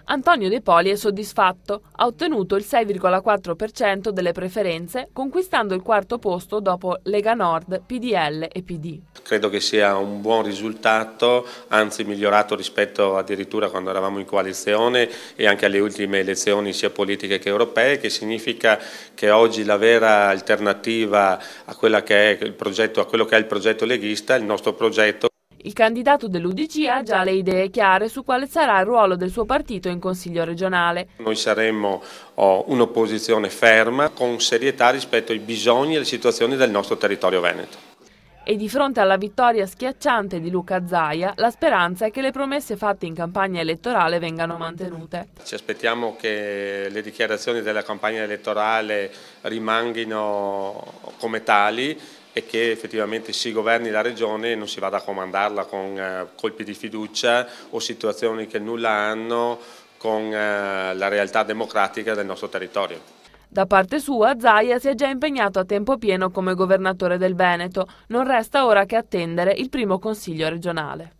Antonio De Poli è soddisfatto, ha ottenuto il 6,4% delle preferenze, conquistando il quarto posto dopo Lega Nord, PDL e PD. Credo che sia un buon risultato, anzi migliorato rispetto addirittura quando eravamo in coalizione e anche alle ultime elezioni sia politiche che europee, che significa che oggi la vera alternativa a quella che è il progetto, a quello che è il progetto leghista, il nostro progetto. Il candidato dell'UDC ha già le idee chiare su quale sarà il ruolo del suo partito in Consiglio regionale. Noi saremmo un'opposizione ferma, con serietà rispetto ai bisogni e alle situazioni del nostro territorio veneto. E di fronte alla vittoria schiacciante di Luca Zaia, la speranza è che le promesse fatte in campagna elettorale vengano mantenute. Ci aspettiamo che le dichiarazioni della campagna elettorale rimangano come tali e che effettivamente si governi la regione e non si vada a comandarla con colpi di fiducia o situazioni che nulla hanno con la realtà democratica del nostro territorio. Da parte sua, Zaia si è già impegnato a tempo pieno come governatore del Veneto. Non resta ora che attendere il primo consiglio regionale.